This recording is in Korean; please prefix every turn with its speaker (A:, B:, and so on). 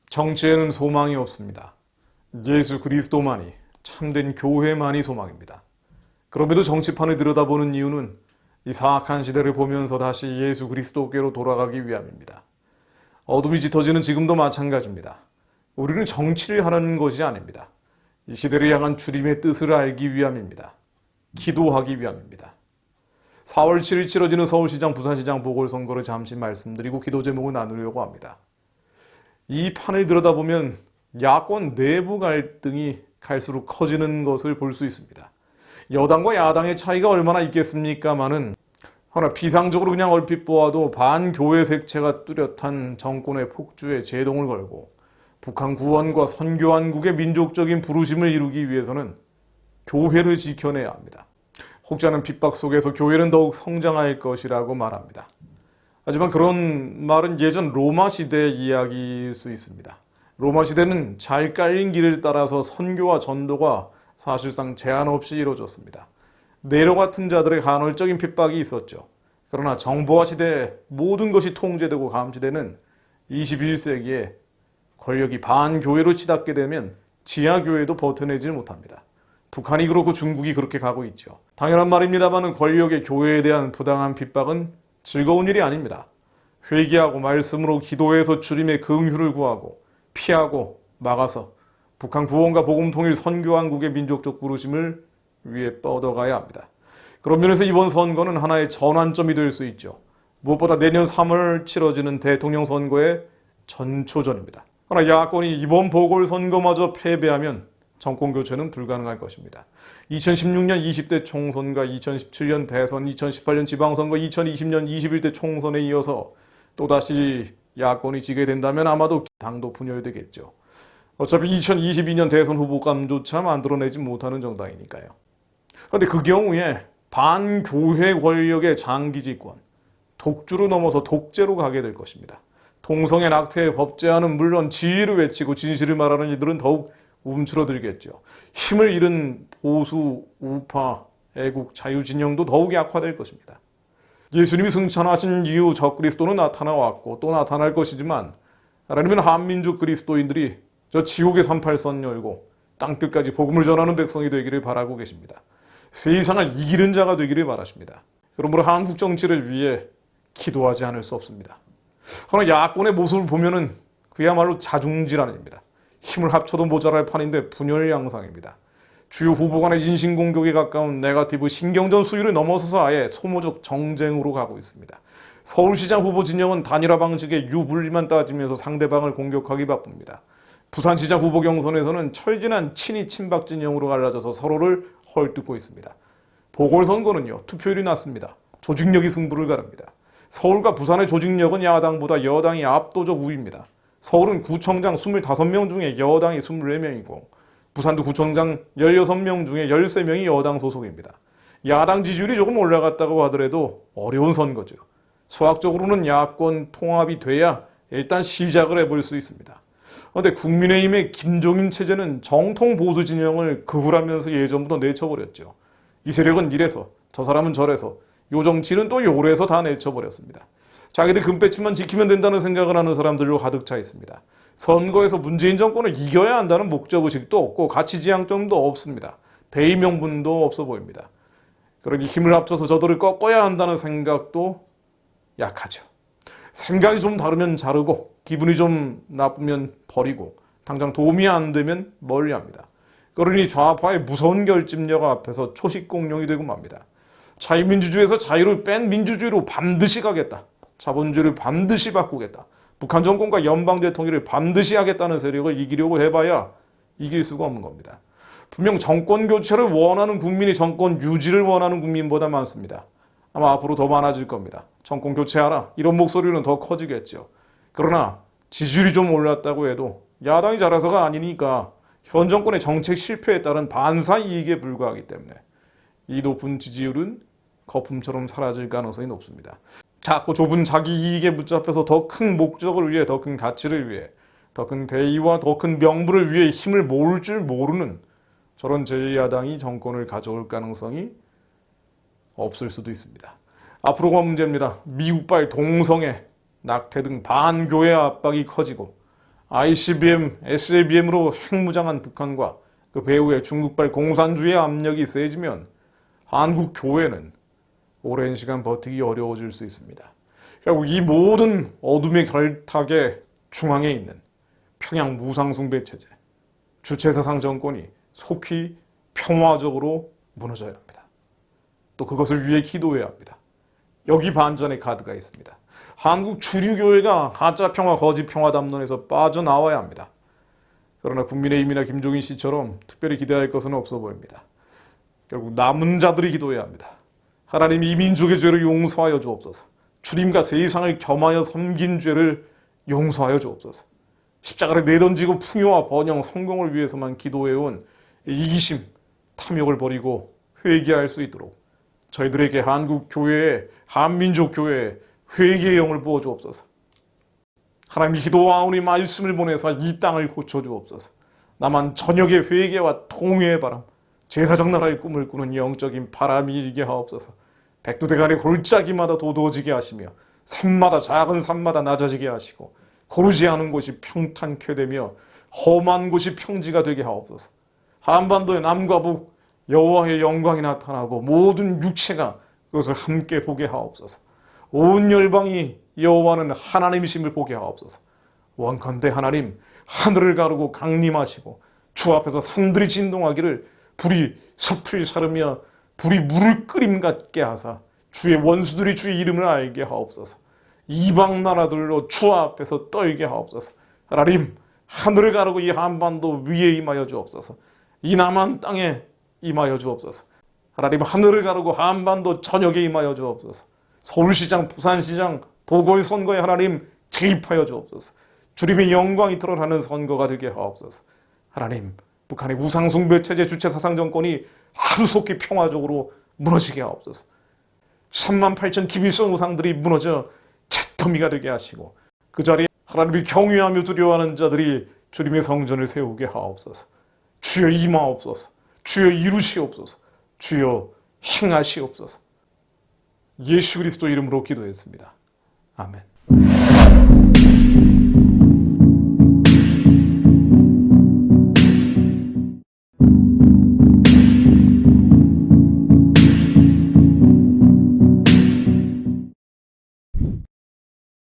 A: 정치에는 소망이 없습니다. 예수 그리스도만이, 참된 교회만이 소망입니다. 그럼에도 정치판을 들여다보는 이유는 이 사악한 시대를 보면서 다시 예수 그리스도께로 돌아가기 위함입니다. 어둠이 짙어지는 지금도 마찬가지입니다. 우리는 정치를 하는 것이 아닙니다. 이 시대를 향한 주님의 뜻을 알기 위함입니다. 기도하기 위함입니다. 4월 7일 치러지는 서울시장, 부산시장 보궐선거를 잠시 말씀드리고 기도 제목을 나누려고 합니다. 이 판을 들여다보면 야권 내부 갈등이 갈수록 커지는 것을 볼 수 있습니다. 여당과 야당의 차이가 얼마나 있겠습니까마는, 허나 비상적으로 그냥 얼핏 보아도 반교회 색채가 뚜렷한 정권의 폭주에 제동을 걸고 북한 구원과 선교한국의 민족적인 부르심을 이루기 위해서는 교회를 지켜내야 합니다. 혹자는 핍박 속에서 교회는 더욱 성장할 것이라고 말합니다. 하지만 그런 말은 예전 로마 시대의 이야기일 수 있습니다. 로마 시대는 잘 깔린 길을 따라서 선교와 전도가 사실상 제한 없이 이루어졌습니다. 네로 같은 자들의 간헐적인 핍박이 있었죠. 그러나 정보화 시대에 모든 것이 통제되고 감시되는 21세기에 권력이 반교회로 치닫게 되면 지하교회도 버텨내지 못합니다. 북한이 그렇고 중국이 그렇게 가고 있죠. 당연한 말입니다만 권력의 교회에 대한 부당한 핍박은 즐거운 일이 아닙니다. 회개하고 말씀으로 기도해서 주님의 긍휼을 구하고 피하고 막아서 북한 구원과 복음 통일 선교한국의 민족적 부르심을 위해 뻗어가야 합니다. 그런 면에서 이번 선거는 하나의 전환점이 될 수 있죠. 무엇보다 내년 3월 치러지는 대통령 선거의 전초전입니다. 그러나 야권이 이번 보궐선거마저 패배하면 정권교체는 불가능할 것입니다. 2016년 20대 총선과 2017년 대선, 2018년 지방선거, 2020년 21대 총선에 이어서 또다시 야권이 지게 된다면 아마도 당도 분열되겠죠. 어차피 2022년 대선 후보감조차 만들어내지 못하는 정당이니까요. 그런데 그 경우에 반교회 권력의 장기 집권, 독주로 넘어서 독재로 가게 될 것입니다. 동성애 낙태의 법제화는 물론 지위를 외치고 진실을 말하는 이들은 더욱 움츠러들겠죠. 힘을 잃은 보수, 우파, 애국, 자유진영도 더욱 약화될 것입니다. 예수님이 승천하신 이후 적그리스도는 나타나왔고 또 나타날 것이지만, 아니면 한민족 그리스도인들이 저 지옥의 38선 열고 땅끝까지 복음을 전하는 백성이 되기를 바라고 계십니다. 세상을 이기는 자가 되기를 바라십니다. 그러므로 한국 정치를 위해 기도하지 않을 수 없습니다. 그러나 야권의 모습을 보면은 그야말로 자중질환입니다. 힘을 합쳐도 모자랄 판인데 분열 양상입니다. 주요 후보 간의 인신공격에 가까운 네거티브 신경전 수위를 넘어서서 아예 소모적 정쟁으로 가고 있습니다. 서울시장 후보 진영은 단일화 방식의 유불리만 따지면서 상대방을 공격하기 바쁩니다. 부산시장 후보 경선에서는 철진한 친이 친박 진영으로 갈라져서 서로를 헐뜯고 있습니다. 보궐선거는요, 투표율이 낮습니다. 조직력이 승부를 가릅니다. 서울과 부산의 조직력은 야당보다 여당이 압도적 우위입니다. 서울은 구청장 25명 중에 여당이 24명이고 부산도 구청장 16명 중에 13명이 여당 소속입니다. 야당 지지율이 조금 올라갔다고 하더라도 어려운 선거죠. 수학적으로는 야권 통합이 돼야 일단 시작을 해볼 수 있습니다. 그런데 국민의힘의 김종인 체제는 정통 보수 진영을 극울하면서 예전부터 내쳐버렸죠. 이 세력은 이래서, 저 사람은 저래서, 요 정치는 또 요래서 다 내쳐버렸습니다. 자기들 금배치만 지키면 된다는 생각을 하는 사람들로 가득 차 있습니다. 선거에서 문재인 정권을 이겨야 한다는 목적의식도 없고 가치지향점도 없습니다. 대의 명분도 없어 보입니다. 그러니 힘을 합쳐서 저들을 꺾어야 한다는 생각도 약하죠. 생각이 좀 다르면 자르고 기분이 좀 나쁘면 버리고 당장 도움이 안 되면 멀리합니다. 그러니 좌파의 무서운 결집력 앞에서 초식공룡이 되고 맙니다. 자유민주주의에서 자유를 뺀 민주주의로 반드시 가겠다. 자본주의를 반드시 바꾸겠다. 북한 정권과 연방 대통령을 반드시 하겠다는 세력을 이기려고 해봐야 이길 수가 없는 겁니다. 분명 정권 교체를 원하는 국민이 정권 유지를 원하는 국민보다 많습니다. 아마 앞으로 더 많아질 겁니다. 정권 교체하라, 이런 목소리는 더 커지겠죠. 그러나 지지율이 좀 올랐다고 해도 야당이 잘해서가 아니니까 현 정권의 정책 실패에 따른 반사 이익에 불과하기 때문에 이 높은 지지율은 거품처럼 사라질 가능성이 높습니다. 자꾸 좁은 자기 이익에 붙잡혀서 더 큰 목적을 위해, 더 큰 가치를 위해, 더 큰 대의와 더 큰 명분을 위해 힘을 모을 줄 모르는 저런 제2야당이 정권을 가져올 가능성이 없을 수도 있습니다. 앞으로가 문제입니다. 미국발 동성애, 낙태 등 반교회 압박이 커지고 ICBM, SLBM으로 핵무장한 북한과 그 배후에 중국발 공산주의 압력이 세지면 한국 교회는 오랜 시간 버티기 어려워질 수 있습니다. 결국 이 모든 어둠의 결탁의 중앙에 있는 평양 무상숭배 체제, 주체사상 정권이 속히 평화적으로 무너져야 합니다. 또 그것을 위해 기도해야 합니다. 여기 반전의 카드가 있습니다. 한국 주류교회가 가짜평화, 거짓평화 담론에서 빠져나와야 합니다. 그러나 국민의힘이나 김종인 씨처럼 특별히 기대할 것은 없어 보입니다. 결국 남은 자들이 기도해야 합니다. 하나님 이 민족의 죄를 용서하여 주옵소서. 주님과 세상을 겸하여 섬긴 죄를 용서하여 주옵소서. 십자가를 내던지고 풍요와 번영, 성공을 위해서만 기도해온 이기심, 탐욕을 버리고 회개할 수 있도록 저희들에게 한국 교회에, 한민족 교회에 회개의 영을 부어 주옵소서. 하나님 기도하오니 말씀을 보내서 이 땅을 고쳐 주옵소서. 나만 저녁의 회개와 통회의 바람, 제사적 나라의 꿈을 꾸는 영적인 바람이 일게 하옵소서. 백두대간의 골짜기마다 도도해지게 하시며 산마다, 작은 산마다 낮아지게 하시고 고르지 않은 곳이 평탄케 되며 험한 곳이 평지가 되게 하옵소서. 한반도의 남과 북 여호와의 영광이 나타나고 모든 육체가 그것을 함께 보게 하옵소서. 온 열방이 여호와는 하나님이심을 보게 하옵소서. 원컨대 하나님 하늘을 가르고 강림하시고 주 앞에서 산들이 진동하기를 불이 섭을 사르며 불이 물을 끓임 같게 하사 주의 원수들이 주의 이름을 알게 하옵소서. 이방 나라들로 주 앞에서 떨게 하옵소서. 하나님 하늘을 가르고 이 한반도 위에 임하여 주옵소서. 이 남한 땅에 임하여 주옵소서. 하나님 하늘을 가르고 한반도 전역에 임하여 주옵소서. 서울시장, 부산시장, 보궐선거에 하나님 개입하여 주옵소서. 주님의 영광이 드러나는 선거가 되게 하옵소서. 하나님 북한의 우상숭배 체제 주체사상 정권이 하루속히 평화적으로 무너지게 하옵소서. 38,000 기밀성 우상들이 무너져 잿더미가 되게 하시고 그 자리에 하나님을 경외하며 두려워하는 자들이 주님의 성전을 세우게 하옵소서. 주여 임하옵소서. 주여 이루시옵소서. 주여 행하시옵소서. 예수 그리스도 이름으로 기도했습니다. 아멘.